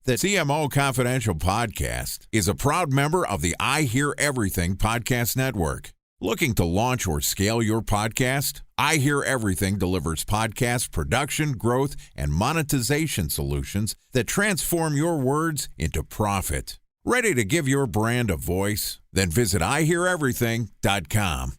The CMO Confidential podcast is a proud member of the I Hear Everything podcast network. Looking to launch or scale your podcast? I Hear Everything delivers podcast production, growth, and monetization solutions that transform your words into profit. Ready to give your brand a voice? Then visit iheareverything.com.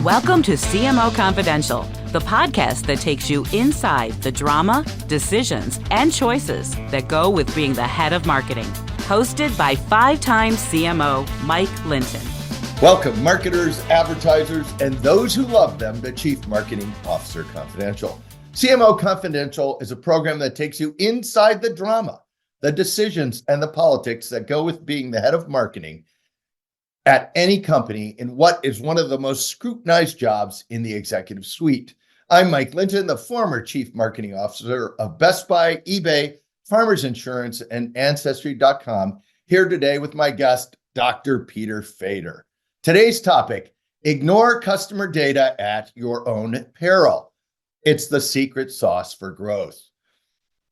Welcome to CMO Confidential, the podcast that takes you inside the drama, decisions, and choices that go with being the head of marketing. Hosted by five-time CMO Mike Linton. Welcome, marketers, advertisers, and those who love them to Chief Marketing Officer Confidential. CMO Confidential is a program that takes you inside the drama, the decisions, and the politics that go with being the head of marketing at any company in what is one of the most scrutinized jobs in the executive suite. I'm Mike Linton, the former Chief Marketing Officer of Best Buy, eBay, Farmers Insurance, and Ancestry.com, here today with my guest, Dr. Peter Fader. Today's topic, ignore customer data at your own peril. It's the secret sauce for growth.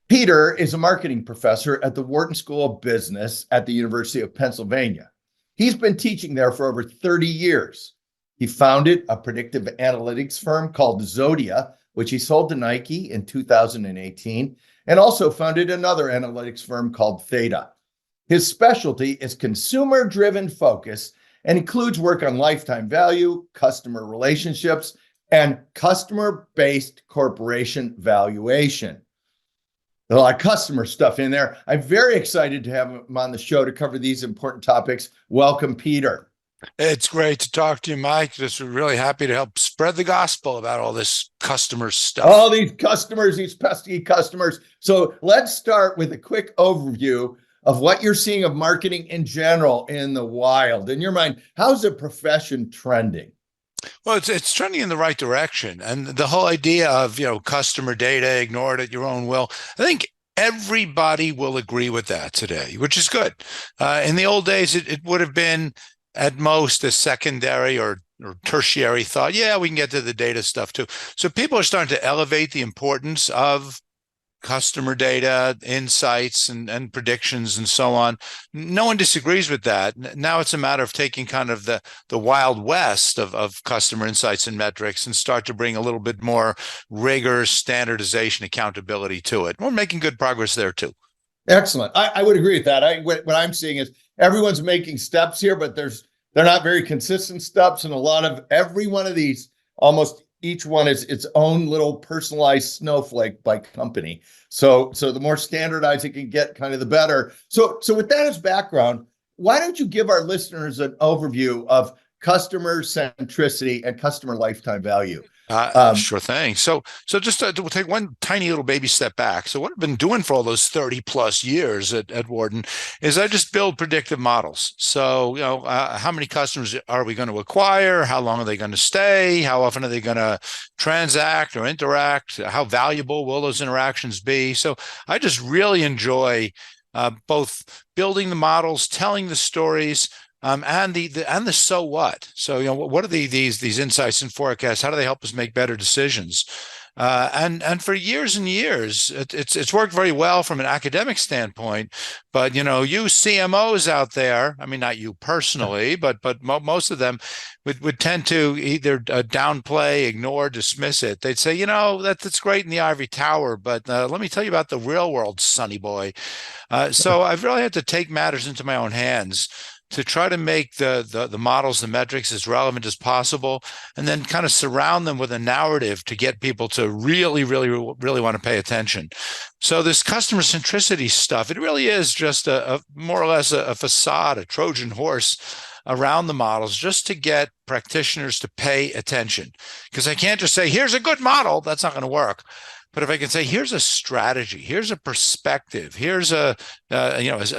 Peter is a marketing professor at the Wharton School of Business at the University of Pennsylvania. He's been teaching there for over 30 years. He founded a predictive analytics firm called Zodia, which he sold to Nike in 2018, and also founded another analytics firm called Theta. His specialty is consumer-driven focus and includes work on lifetime value, customer relationships, and customer-based corporation valuation. A lot of customer stuff in there. I'm very excited to have him on the show to cover these important topics. Welcome, Peter. It's great to talk to you, Mike. Just really happy to help spread the gospel about all this customer stuff. All these customers, these pesky customers. So let's start with a quick overview of what you're seeing of marketing in general in the wild. In your mind, how's the profession trending? Well, it's trending in the right direction. And the whole idea of, customer data ignored at your own will, I think everybody will agree with that today, which is good. In the old days, it would have been at most a secondary or tertiary thought. Yeah, we can get to the data stuff too. So people are starting to elevate the importance of customer data, insights, and predictions, and so on. No one disagrees with that. Now it's a matter of taking kind of the wild west of customer insights and metrics and start to bring a little bit more rigor, standardization, accountability to it. We're making good progress there too. Excellent. I would agree with that. What I'm seeing is everyone's making steps here, but they're not very consistent steps. And a lot of every one of these, almost each one is its own little personalized snowflake by company. So the more standardized it can get, kind of the better. So with that as background, why don't you give our listeners an overview of customer centricity and customer lifetime value? Sure thing. So just we'll take one tiny little baby step back. So what I've been doing for all those 30 plus years at Wharton is I just build predictive models. So, how many customers are we going to acquire? How long are they going to stay? How often are they going to transact or interact? How valuable will those interactions be? So I just really enjoy both building the models, telling the stories, and the so what. So what are these insights and forecasts? How do they help us make better decisions? And for years and years, it's worked very well from an academic standpoint. But you CMOs out there, I mean, not you personally, but most of them would tend to either downplay, ignore, dismiss it. They'd say, that's great in the ivory tower, but let me tell you about the real world, sonny boy. So I've really had to take matters into my own hands to try to make the models, the metrics as relevant as possible, and then kind of surround them with a narrative to get people to really, really, really want to pay attention. So this customer centricity stuff, it really is just a more or less a facade, a Trojan horse around the models just to get practitioners to pay attention. Because I can't just say, here's a good model. That's not going to work. But if I can say, here's a strategy, here's a perspective, here's a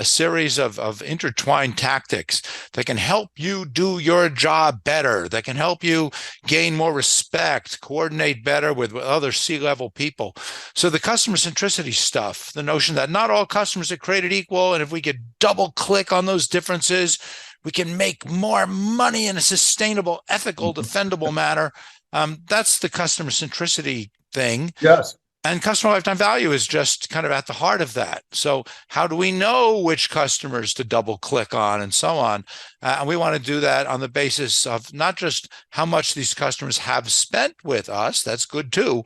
series of intertwined tactics that can help you do your job better, that can help you gain more respect, coordinate better with other C-level people. So the customer centricity stuff, the notion that not all customers are created equal, and if we could double click on those differences, we can make more money in a sustainable, ethical, defendable manner. That's the customer centricity thing. Yes. And customer lifetime value is just kind of at the heart of that. So how do we know which customers to double click on and so on? And we want to do that on the basis of not just how much these customers have spent with us, that's good too,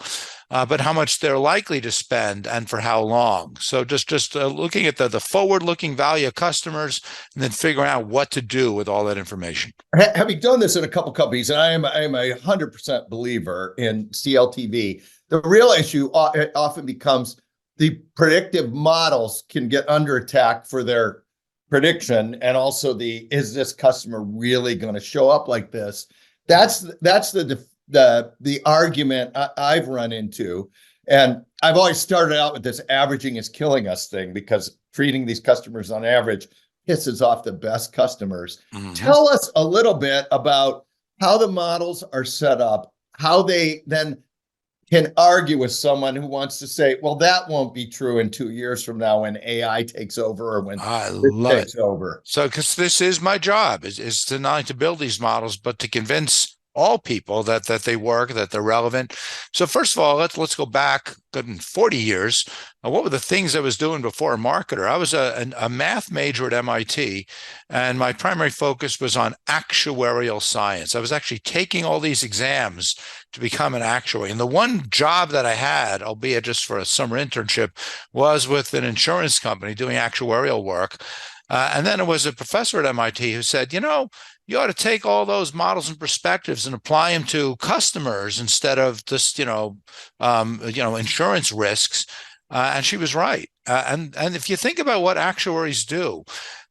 but how much they're likely to spend and for how long. So just looking at the forward-looking value of customers and then figuring out what to do with all that information. Having done this in a couple companies, and I am a 100% believer in CLTV, the real issue often becomes the predictive models can get under attack for their prediction, and also is this customer really going to show up like this? That's the argument I've run into, and I've always started out with this averaging is killing us thing, because treating these customers on average pisses off the best customers. Mm-hmm. Tell us a little bit about how the models are set up, how they then can argue with someone who wants to say, well, that won't be true in 2 years from now when AI takes over or when this takes over. So, because this is my job, is to not only to build these models, but to convince all people that they work, that they're relevant. So first of all, let's go back 40 years. What were the things I was doing before a marketer? I was a math major at MIT, and my primary focus was on actuarial science. I was actually taking all these exams to become an actuary. And the one job that I had, albeit just for a summer internship, was with an insurance company doing actuarial work. And then it was a professor at MIT who said, you ought to take all those models and perspectives and apply them to customers instead of just, insurance risks. And she was right. And if you think about what actuaries do,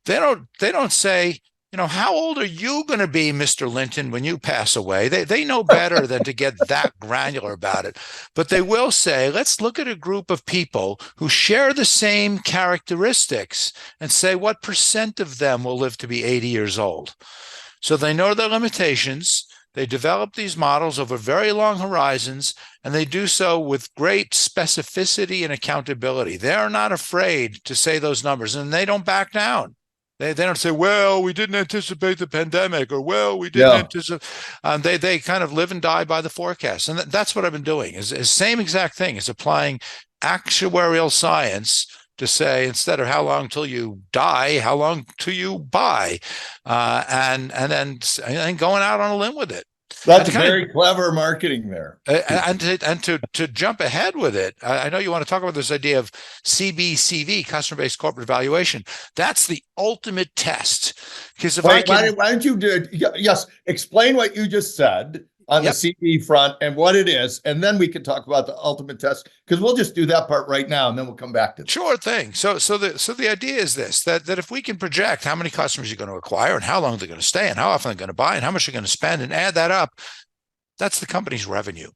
they don't say, how old are you going to be, Mr. Linton, when you pass away? They know better than to get that granular about it. But they will say, let's look at a group of people who share the same characteristics and say what percent of them will live to be 80 years old. So they know their limitations. They develop these models over very long horizons, and they do so with great specificity and accountability. They're not afraid to say those numbers, and they don't back down. They don't say, well, we didn't anticipate the pandemic, or, well, we didn't anticipate. They kind of live and die by the forecast. And that's what I've been doing, is same exact thing, is applying actuarial science to say, instead of how long till you die, how long till you buy, and then going out on a limb with it. That's very clever marketing there. And to jump ahead with it, I know you want to talk about this idea of CBCV, customer-based corporate evaluation. That's the ultimate test. Because why don't you explain what you just said on the CB front and what it is, and then we can talk about the ultimate test, because we'll just do that part right now, and then we'll come back to that. Sure thing. So the idea is this, that if we can project how many customers you're going to acquire and how long they're going to stay and how often they're going to buy and how much you're going to spend and add that up, that's the company's revenue.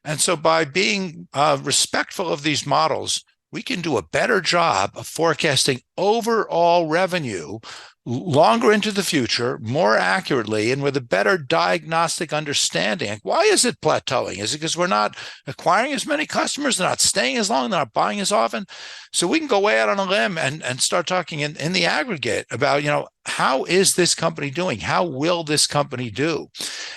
And so by being respectful of these models, we can do a better job of forecasting overall revenue longer into the future, more accurately, and with a better diagnostic understanding. Why is it plateauing? Is it because we're not acquiring as many customers, they're not staying as long, they're not buying as often? So we can go way out on a limb and start talking in the aggregate about, how is this company doing? How will this company do?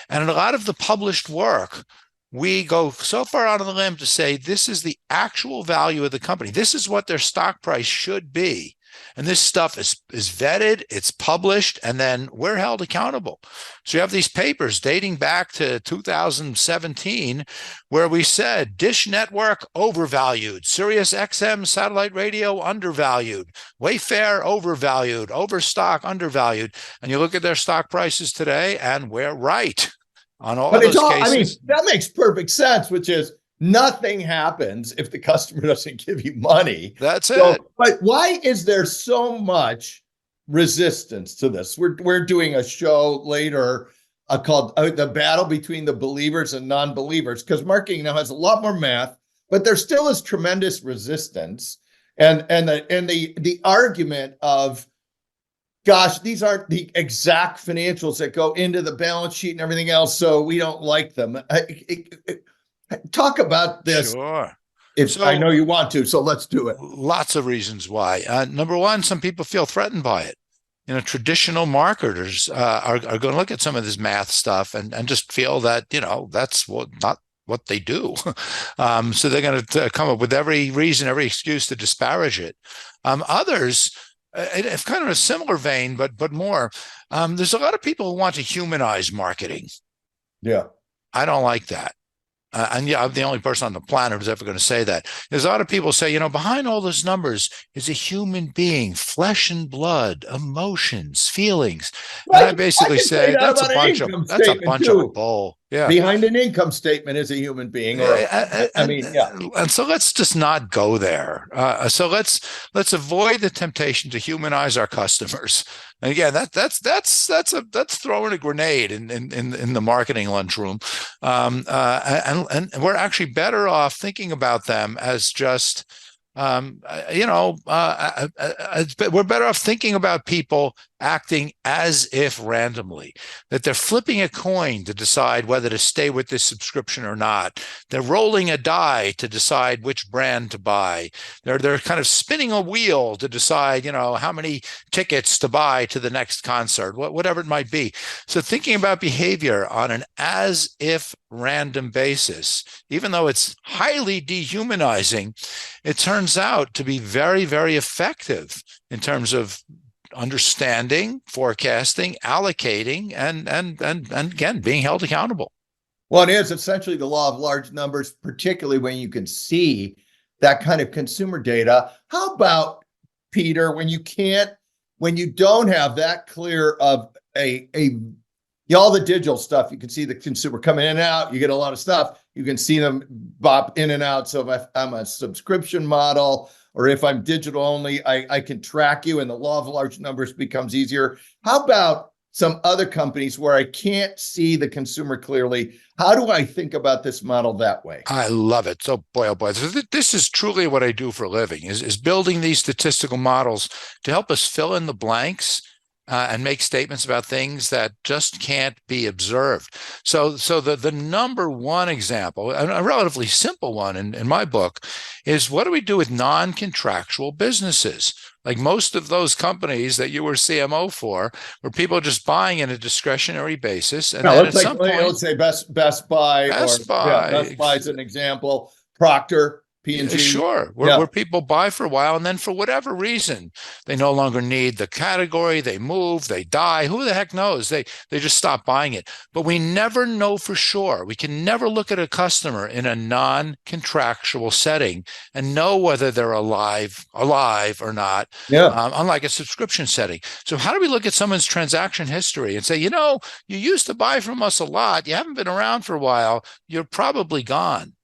And in a lot of the published work, we go so far out on the limb to say this is the actual value of the company. This is what their stock price should be. And this stuff is vetted, it's published, and then we're held accountable. So you have these papers dating back to 2017 where we said Dish Network overvalued, Sirius XM satellite radio undervalued, Wayfair overvalued, Overstock undervalued. And you look at their stock prices today, and we're right on all those cases. That makes perfect sense, which is nothing happens if the customer doesn't give you money. That's it. But why is there so much resistance to this? We're doing a show later called The Battle Between the Believers and Non-Believers, because marketing now has a lot more math, but there still is tremendous resistance. And the argument of, gosh, these aren't the exact financials that go into the balance sheet and everything else, so we don't like them. Talk about this. Sure. I know you want to, so let's do it. Lots of reasons why. Number one, some people feel threatened by it. Traditional marketers are going to look at some of this math stuff and just feel that, that's not what they do. So they're going to come up with every reason, every excuse to disparage it. Others, it's kind of a similar vein, but more. There's a lot of people who want to humanize marketing. Yeah. I don't like that. And yeah, I'm the only person on the planet who's ever going to say that. There's a lot of people say, behind all those numbers is a human being, flesh and blood, emotions, feelings. And I basically say that's a bunch of bull. Yeah. Behind an income statement is a human being. And so let's just not go there. So let's avoid the temptation to humanize our customers. And again, that's throwing a grenade in the marketing lunchroom. And we're actually better off thinking about them as just we're better off thinking about people acting as if randomly, that they're flipping a coin to decide whether to stay with this subscription or not. They're rolling a die to decide which brand to buy. They're kind of spinning a wheel to decide, how many tickets to buy to the next concert, whatever it might be. So thinking about behavior on an as if random basis, even though it's highly dehumanizing, it turns out to be very, very effective in terms of understanding, forecasting, allocating, and again, being held accountable. Well, it is essentially the law of large numbers, particularly when you can see that kind of consumer data. How about, Peter, when you don't have that clear of all the digital stuff, you can see the consumer coming in and out, you get a lot of stuff, you can see them bop in and out. So if I'm a subscription model, or if I'm digital only, I can track you, and the law of large numbers becomes easier. How about some other companies where I can't see the consumer clearly? How do I think about this model that way? I love it. So boy, oh boy, this is truly what I do for a living, is building these statistical models to help us fill in the blanks and make statements about things that just can't be observed. So the number one example, a relatively simple one in my book, is what do we do with non-contractual businesses? Like most of those companies that you were CMO for, were people just buying in a discretionary basis. And then at some point, let's say Best Buy. Best Buy is an example. Procter. P&G. Sure, where people buy for a while, and then for whatever reason, they no longer need the category, they move, they die, who the heck knows? They just stop buying it. But we never know for sure. We can never look at a customer in a non-contractual setting and know whether they're alive or not, unlike a subscription setting. So how do we look at someone's transaction history and say, you used to buy from us a lot, you haven't been around for a while, you're probably gone.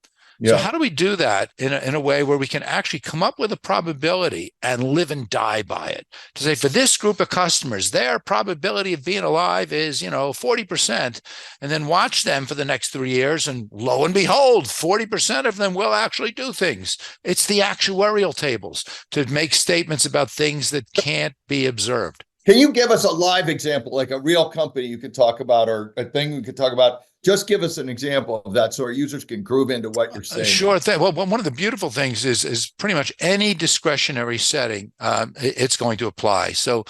Yeah. So how do we do that in a way where we can actually come up with a probability and live and die by it? To say for this group of customers, their probability of being alive is, 40%, and then watch them for the next 3 years, and lo and behold, 40% of them will actually do things. It's the actuarial tables to make statements about things that can't be observed. Can you give us a live example, like a real company you could talk about, or a thing we could talk about? Just give us an example of that so our users can groove into what you're saying. Sure thing. Well, one of the beautiful things is pretty much any discretionary setting, it's going to apply. So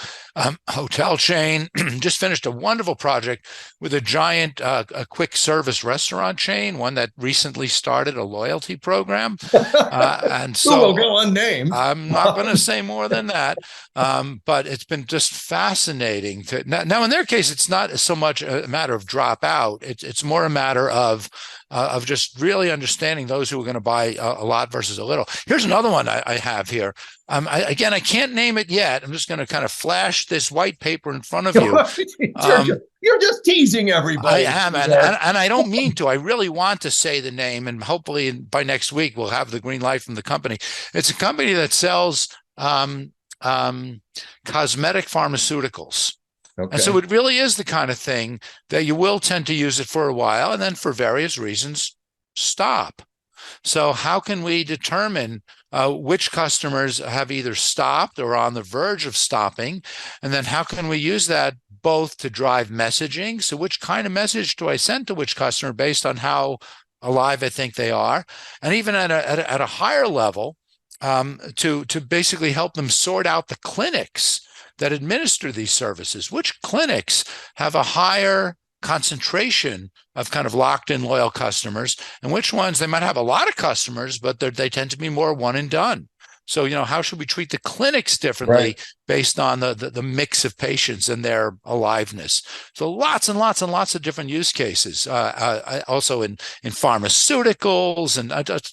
hotel chain just finished a wonderful project with a giant a quick service restaurant chain, one that recently started a loyalty program. And so will go unnamed. I'm not going to say more than that. But it's been just fascinating. Now, in their case, it's not so much a matter of drop out. It's more a matter of just really understanding those who are going to buy a lot versus a little. Here's another one I have here. I can't name it yet. I'm just going to kind of flash this white paper in front of you. You're just teasing everybody. I am, and I don't mean to. I really want to say the name, and hopefully by next week we'll have the green light from the company. It's a company that sells cosmetic pharmaceuticals. Okay. And so it really is the kind of thing that you will tend to use it for a while and then for various reasons stop. So how can we determine which customers have either stopped or are on the verge of stopping? And then how can we use that both to drive messaging? So which kind of message do I send to which customer based on how alive I think they are? And even at a higher level, to basically help them sort out the clinics that administer these services. Which clinics have a higher concentration of kind of locked in loyal customers, and which ones they might have a lot of customers, but they tend to be more one and done. So, how should we treat the clinics differently based on the mix of patients and their aliveness? So lots and lots and lots of different use cases. Also in pharmaceuticals, and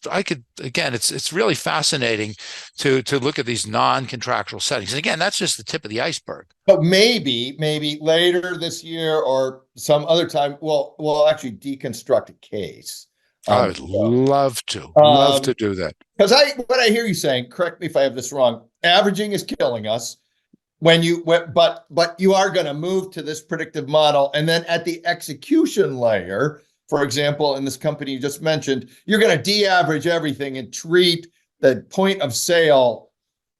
I could, again, it's really fascinating to look at these non-contractual settings. And again, that's just the tip of the iceberg. But maybe later this year or some other time, we'll actually deconstruct a case. I would love to do that. Because what I hear you saying, correct me if I have this wrong, averaging is killing us but you are going to move to this predictive model. And then at the execution layer, for example, in this company you just mentioned, you're going to de-average everything and treat the point of sale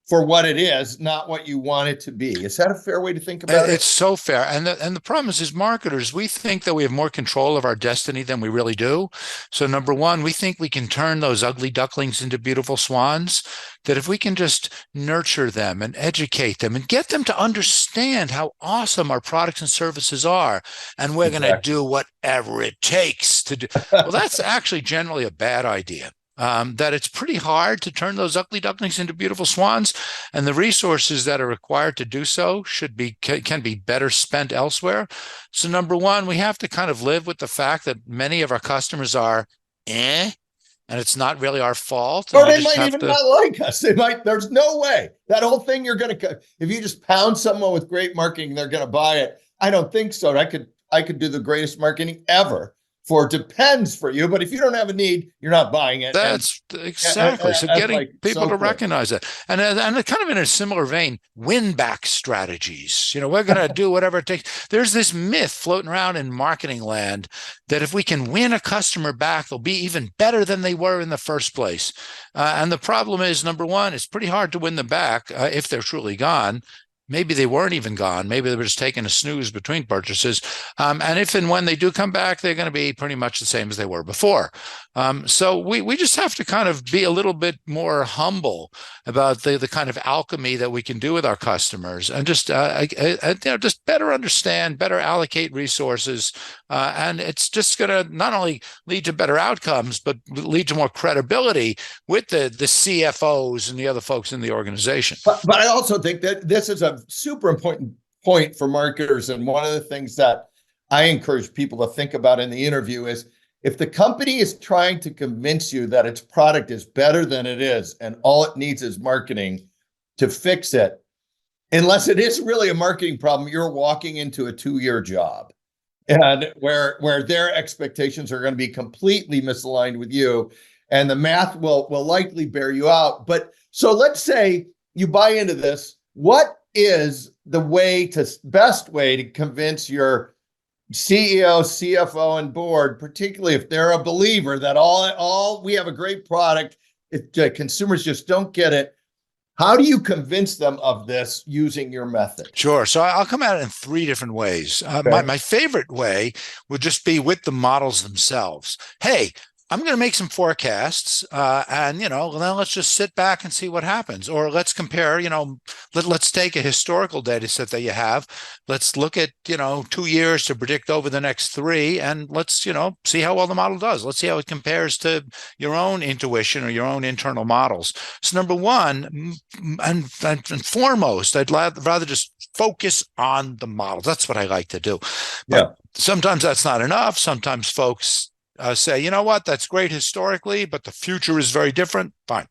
for what it is, not what you want it to be. Is that a fair way to think about it? It's so fair. And the problem is, as marketers, we think that we have more control of our destiny than we really do. So number one, we think we can turn those ugly ducklings into beautiful swans, that if we can just nurture them and educate them and get them to understand how awesome our products and services are, and we're going to do whatever it takes to do. Well, that's actually generally a bad idea. That it's pretty hard to turn those ugly ducklings into beautiful swans, and the resources that are required to do so can be better spent elsewhere. So number one, we have to kind of live with the fact that many of our customers are and it's not really our fault. Or they might even not like us. There's no way. That whole thing if you just pound someone with great marketing, they're gonna buy it. I don't think so. I could do the greatest marketing ever. Depends for you, but if you don't have a need, you're not buying it. That's exactly. So getting people to recognize that. And kind of in a similar vein, win-back strategies. We're going to do whatever it takes. There's this myth floating around in marketing land that if we can win a customer back, they'll be even better than they were in the first place. And the problem is, number one, it's pretty hard to win them back if they're truly gone. Maybe they weren't even gone. Maybe they were just taking a snooze between purchases. And if and when they do come back, they're going to be pretty much the same as they were before. So we just have to kind of be a little bit more humble about the kind of alchemy that we can do with our customers, and just just better understand, better allocate resources, and it's just going to not only lead to better outcomes, but lead to more credibility with the CFOs and the other folks in the organization. But I also think that this is a super important point for marketers, and one of the things that I encourage people to think about in the interview is, if the company is trying to convince you that its product is better than it is, and all it needs is marketing to fix it, unless it is really a marketing problem, you're walking into a 2-year job, and where their expectations are going to be completely misaligned with you, and the math will likely bear you out. But so let's say you buy into this. What is the best way to convince your CEO, CFO, and board, particularly if they're a believer that we have a great product, if consumers just don't get it? How do you convince them of this using your method? Sure. So I'll come at it in 3 different ways. My favorite way would just be with the models themselves. Hey, I'm going to make some forecasts, and then let's just sit back and see what happens. Or let's compare. Let's take a historical data set that you have. Let's look at 2 years to predict over the next 3, and let's see how well the model does. Let's see how it compares to your own intuition or your own internal models. So number one, and foremost, I'd rather just focus on the models. That's what I like to do. But sometimes that's not enough. Sometimes folks say, you know what, that's great historically, but the future is very different. Fine.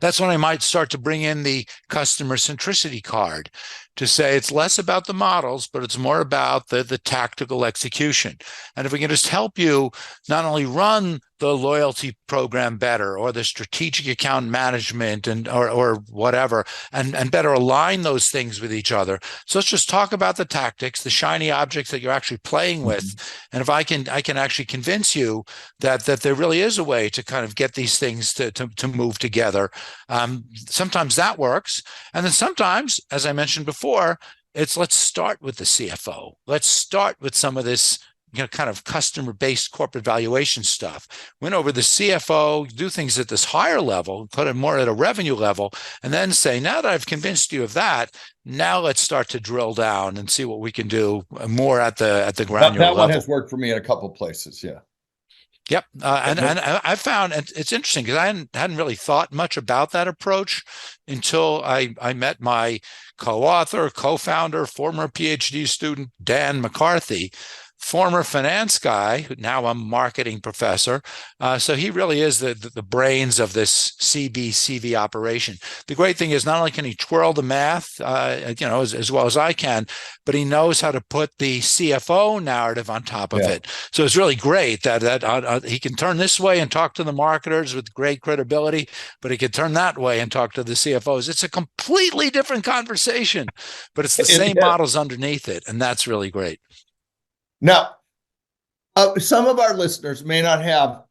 That's when I might start to bring in the customer centricity card to say it's less about the models, but it's more about the tactical execution. And if we can just help you not only run the loyalty program better, or the strategic account management or whatever, and better align those things with each other. So let's just talk about the tactics, the shiny objects that you're actually playing with. And if I can actually convince you that there really is a way to kind of get these things to move together. Sometimes that works. And then sometimes, as I mentioned before, let's start with the CFO. Let's start with some of this kind of customer-based corporate valuation stuff. Win over the CFO, do things at this higher level, put it more at a revenue level, and then say, now that I've convinced you of that, now let's start to drill down and see what we can do more at the granular level. That one has worked for me in a couple of places. Yeah. Yep. And I found it's interesting because I hadn't really thought much about that approach until I met my co-author, co-founder, former PhD student, Dan McCarthy, former finance guy, now a marketing professor. So he really is the brains of this CB/CV operation. The great thing is not only can he twirl the math, as well as I can, but he knows how to put the CFO narrative on top of it. So it's really great that he can turn this way and talk to the marketers with great credibility, but he can turn that way and talk to the CFOs. It's a completely different conversation, but it's the same models underneath it, and that's really great. Now, some of our listeners may not have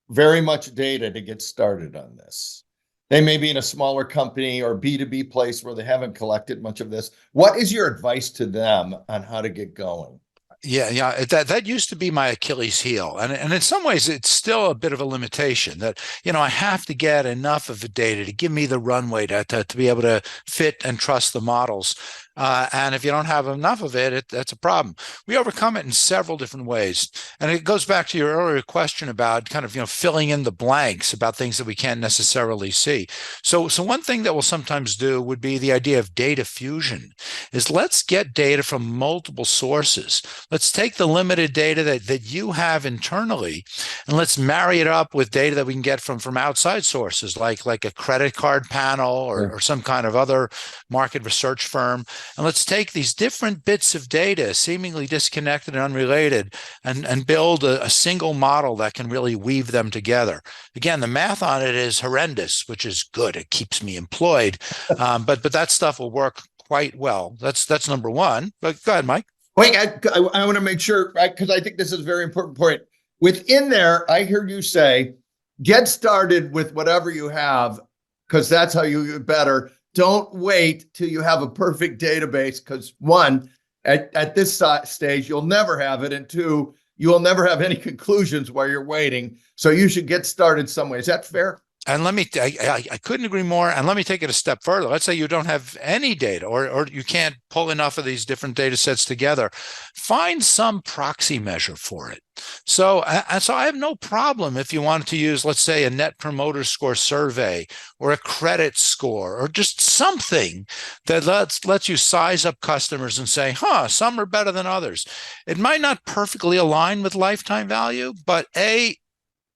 very much data to get started on this. They may be in a smaller company or B2B place where they haven't collected much of this. What is your advice to them on how to get going? Yeah. That used to be my Achilles heel. And in some ways, it's still a bit of a limitation that, I have to get enough of the data to give me the runway to be able to fit and trust the models. And if you don't have enough of it, that's a problem. We overcome it in several different ways. And it goes back to your earlier question about kind of, filling in the blanks about things that we can't necessarily see. So one thing that we'll sometimes do would be the idea of data fusion is let's get data from multiple sources. Let's take the limited data that you have internally and let's marry it up with data that we can get from outside sources like a credit card panel or some kind of other market research firm. And let's take these different bits of data, seemingly disconnected and unrelated, and build a single model that can really weave them together. Again, the math on it is horrendous, which is good. It keeps me employed. But that stuff will work quite well. That's number one. But go ahead, Mike. Wait, I want to make sure, because I think this is a very important point. Within there, I hear you say, get started with whatever you have, because that's how you get better. Don't wait till you have a perfect database, because one, at this stage, you'll never have it. And two, you will never have any conclusions while you're waiting. So you should get started some way. Is that fair? And I couldn't agree more. And let me take it a step further. Let's say you don't have any data or you can't pull enough of these different data sets together. Find some proxy measure for it. So I have no problem if you wanted to use, let's say, a net promoter score survey or a credit score or just something that lets you size up customers and say, some are better than others. It might not perfectly align with lifetime value, but A,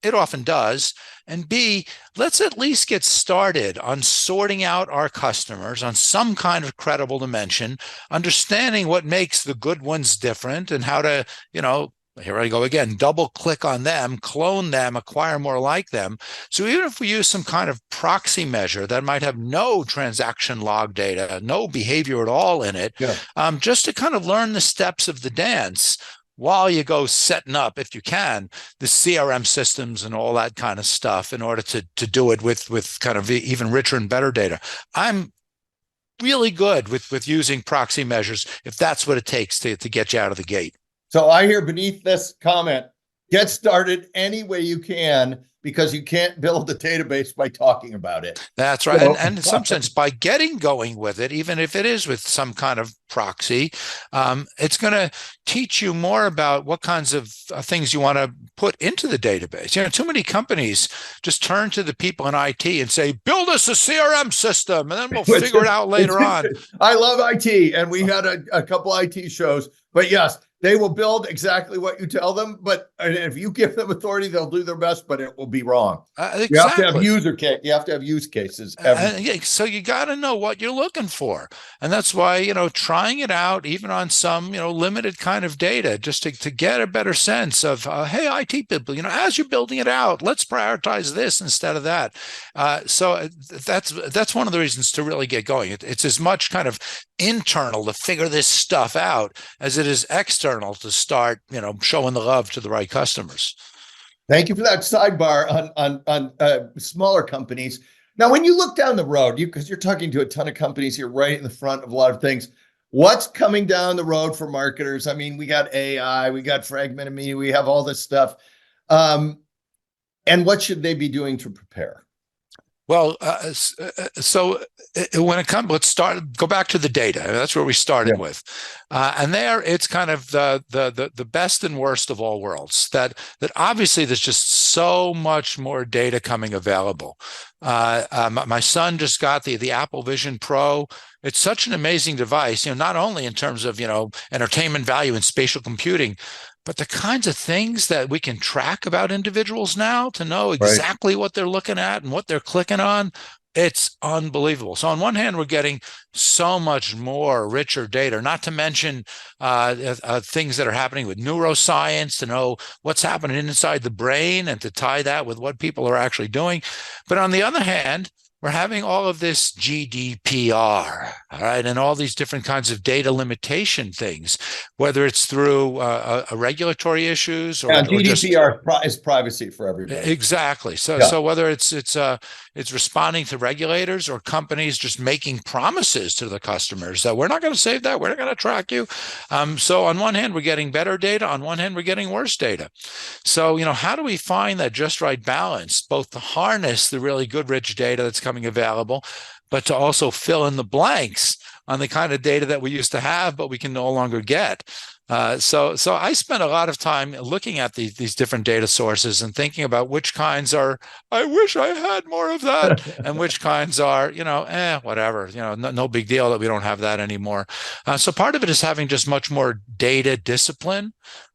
it often does. And B, let's at least get started on sorting out our customers on some kind of credible dimension, understanding what makes the good ones different and how to, here I go again, double click on them, clone them, acquire more like them. So even if we use some kind of proxy measure that might have no transaction log data, no behavior at all in it, just to kind of learn the steps of the dance, while you go setting up, if you can, the CRM systems and all that kind of stuff in order to do it with kind of even richer and better data. I'm really good with using proxy measures if that's what it takes to get you out of the gate. So I hear beneath this comment, get started any way you can, because you can't build a database by talking about it. That's right. And in some sense, by getting going with it, even if it is with some kind of proxy, it's going to teach you more about what kinds of things you want to put into the database. Too many companies just turn to the people in IT and say, build us a CRM system, and then we'll figure it out later on. I love IT, and we had a couple IT shows, but yes, they will build exactly what you tell them, but if you give them authority, they'll do their best, but it will be wrong. Exactly. You have to have use cases. So you got to know what you're looking for. And that's why, trying it out, even on some, limited kind of data, just to get a better sense of, hey, IT people, as you're building it out, let's prioritize this instead of that. So that's one of the reasons to really get going. It's as much kind of internal to figure this stuff out as it is external to start, showing the love to the right customers. Thank you for that sidebar on smaller companies. Now, when you look down the road, because you're talking to a ton of companies, you're right in the front of a lot of things. What's coming down the road for marketers? I mean, we got AI, we got fragmented media, we have all this stuff. And what should they be doing to prepare? Well, when it comes, go back to the data. That's where we started with, and there it's kind of the best and worst of all worlds. That obviously there's just so much more data coming available. My son just got the Apple Vision Pro. It's such an amazing device, not only in terms of entertainment value and spatial computing, but the kinds of things that we can track about individuals now to know exactly what they're looking at and what they're clicking on, it's unbelievable. So on one hand, we're getting so much more richer data, not to mention things that are happening with neuroscience to know what's happening inside the brain and to tie that with what people are actually doing. But on the other hand, we're having all of this GDPR, all right, and all these different kinds of data limitation things, whether it's through regulatory issues or GDPR is privacy for everybody. Exactly. So whether it's responding to regulators or companies just making promises to the customers that we're not going to save that, we're not going to track you. So on one hand, we're getting better data. On one hand, we're getting worse data. So how do we find that just right balance, both to harness the really good, rich data that's coming available, but to also fill in the blanks on the kind of data that we used to have, but we can no longer get. So I spent a lot of time looking at these different data sources and thinking about which kinds are, I wish I had more of that, and which kinds are, whatever, no big deal that we don't have that anymore. So part of it is having just much more data discipline.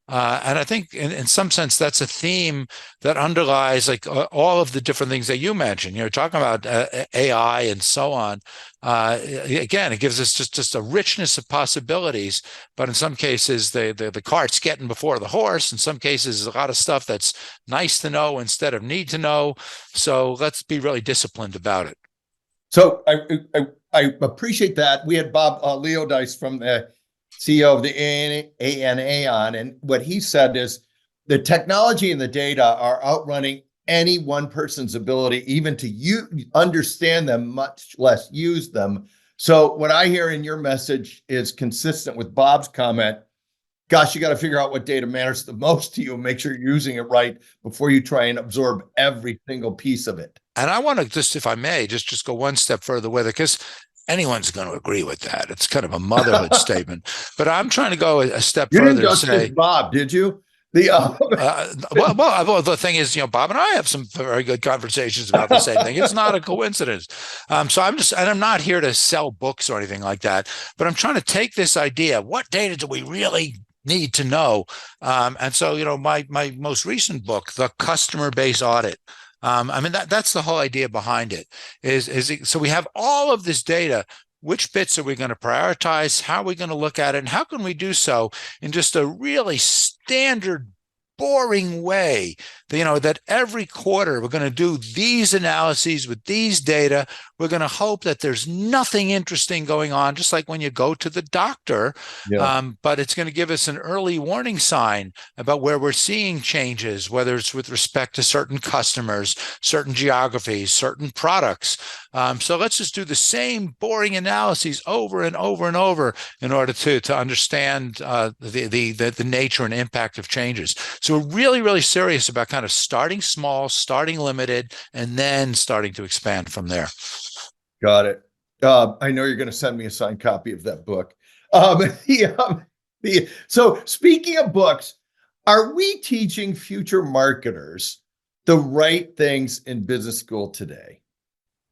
And I think in some sense, that's a theme that underlies all of the different things that you mentioned. You're talking about AI and so on. Again, it gives us just a richness of possibilities. But in some cases, the cart's getting before the horse. In some cases, there's a lot of stuff that's nice to know instead of need to know. So let's be really disciplined about it. So I appreciate that. We had Bob Leodice from the CEO of the ANA on, and what he said is the technology and the data are outrunning any one person's ability even to understand them, much less use them. So what I hear in your message is consistent with Bob's comment. Gosh, you got to figure out what data matters the most to you and make sure you're using it right before you try and absorb every single piece of it. And I want to just, if I may, just go one step further with it, because anyone's going to agree with that. It's kind of a motherhood statement, but I'm trying to go a step further. You didn't just Bob, did you? Well, the thing is, Bob and I have some very good conversations about the same thing. It's not a coincidence. So I'm not here to sell books or anything like that, but I'm trying to take this idea. What data do we really need to know? And so, my most recent book, The Customer Base Audit, that's the whole idea behind it so we have all of this data. Which bits are we going to prioritize? How are we going to look at it? And how can we do so in just a really standard, boring way? That every quarter we're going to do these analyses with these data. We're going to hope that there's nothing interesting going on, just like when you go to the doctor. But it's going to give us an early warning sign about where we're seeing changes, whether it's with respect to certain customers, certain geographies, certain products. So let's just do the same boring analyses over and over and over in order to understand the nature and impact of changes. So we're really, really serious about kind of starting small, starting limited, and then starting to expand from there. Got it. I know you're going to send me a signed copy of that book. So speaking of books, are we teaching future marketers the right things in business school today?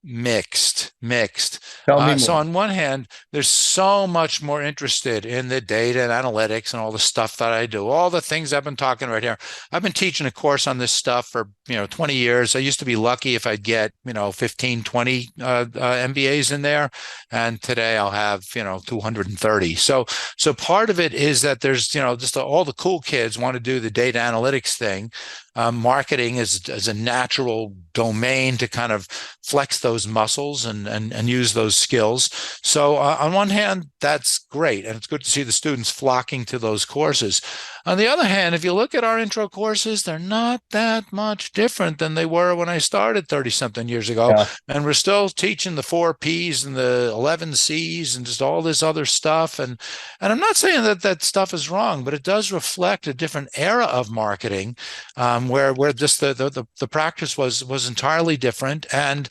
Mixed. Tell me more. So on one hand, there's so much more interested in the data and analytics and all the stuff that I do, all the things I've been talking right here. I've been teaching a course on this stuff for 20 years. I used to be lucky if I'd get 15, 20 MBAs in there, and today I'll have 230. So part of it is that there's just all the cool kids want to do the data analytics thing. Marketing is a natural domain to kind of flex those muscles and use those skills. So on one hand, that's great. And it's good to see the students flocking to those courses. On the other hand, if you look at our intro courses, they're not that much different than they were when I started 30-something years ago. Yeah. And we're still teaching the 4 Ps and the 11 Cs and just all this other stuff. And I'm not saying that stuff is wrong, but it does reflect a different era of marketing, where just the practice was entirely different. And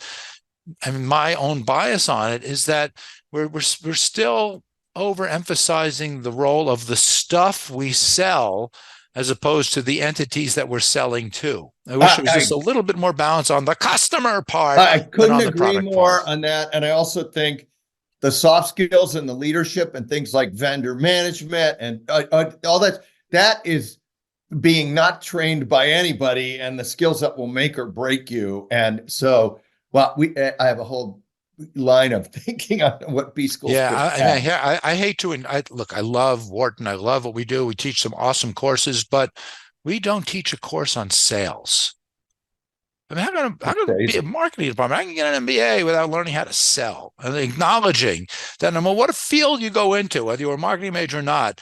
I mean, my own bias on it is that we're still overemphasizing the role of the stuff we sell as opposed to the entities that we're selling to. I wish there was just a little bit more balance on the customer part. I couldn't agree more on that. And I also think the soft skills and the leadership and things like vendor management and all that is being not trained by anybody, and the skills that will make or break you. And so, well, I have a whole line of thinking on what B schools. Yeah, I hate to. Look, I love Wharton. I love what we do. We teach some awesome courses, but we don't teach a course on sales. I mean, how can be a marketing department? I can get an MBA without learning how to sell and acknowledging that no matter what field you go into, whether you're a marketing major or not,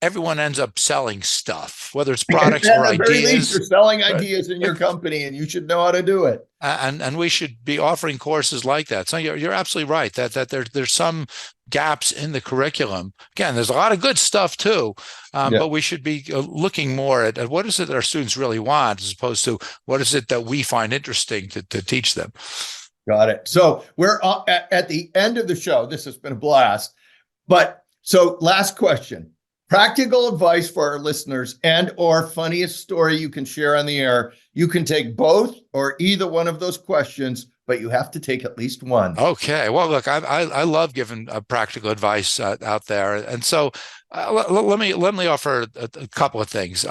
everyone ends up selling stuff, whether it's products or ideas. At the very least, you're selling ideas in your company, and you should know how to do it. And we should be offering courses like that. So you're absolutely right that there's some gaps in the curriculum. Again, there's a lot of good stuff too, but we should be looking more at what is it that our students really want, as opposed to what is it that we find interesting to teach them. Got it. So we're at the end of the show. This has been a blast. But so last question. Practical advice for our listeners and/or funniest story you can share on the air. You can take both or either one of those questions, but you have to take at least one. Okay. Well, look, I love giving practical advice out there, and so let me offer a couple of things.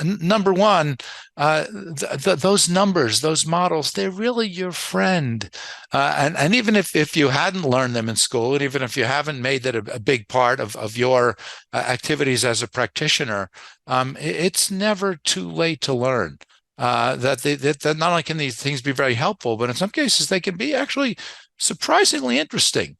Number one, those numbers, those models, they're really your friend. And even if you hadn't learned them in school, and even if you haven't made that a big part of your activities as a practitioner, it's never too late to learn. That not only can these things be very helpful, but in some cases they can be actually surprisingly interesting.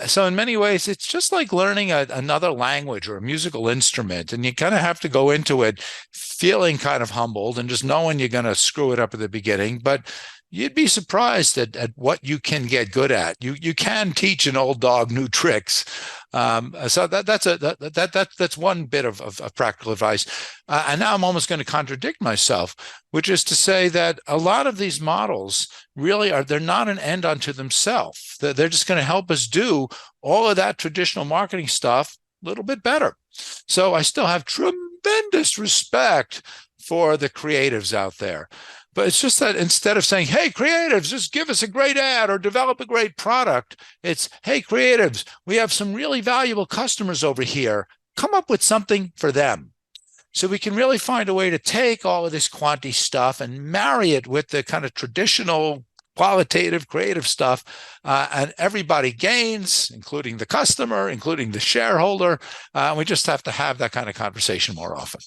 So in many ways, it's just like learning another language or a musical instrument, and you kind of have to go into it feeling kind of humbled and just knowing you're going to screw it up at the beginning. But you'd be surprised at what you can get good at. You can teach an old dog new tricks. So that's one bit of practical advice. And now I'm almost going to contradict myself, which is to say that a lot of these models really they're not an end unto themselves. They're just going to help us do all of that traditional marketing stuff a little bit better. So I still have tremendous respect for the creatives out there. But it's just that instead of saying, hey, creatives, just give us a great ad or develop a great product, it's, hey, creatives, we have some really valuable customers over here. Come up with something for them. So we can really find a way to take all of this quantity stuff and marry it with the kind of traditional qualitative, creative stuff, and everybody gains, including the customer, including the shareholder. We just have to have that kind of conversation more often.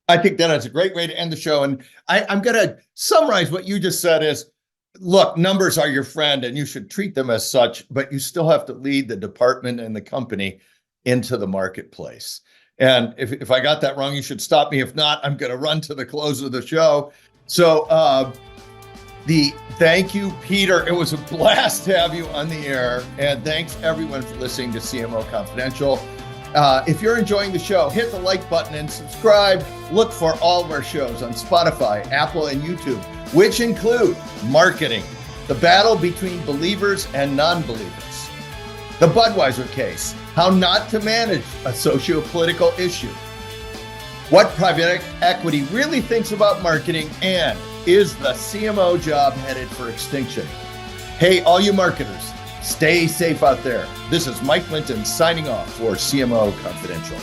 I think that is a great way to end the show. And I'm going to summarize what you just said is, look, numbers are your friend and you should treat them as such, but you still have to lead the department and the company into the marketplace. And if I got that wrong, you should stop me. If not, I'm going to run to the close of the show. So thank you, Peter. It was a blast to have you on the air. And thanks everyone for listening to CMO Confidential. If you're enjoying the show, hit the like button and subscribe. Look for all of our shows on Spotify, Apple, and YouTube, which include Marketing, the battle between believers and non-believers, the Budweiser case, how not to manage a socio-political issue, what private equity really thinks about marketing, and is the CMO job headed for extinction? Hey, all you marketers, stay safe out there. This is Mike Linton signing off for CMO Confidential.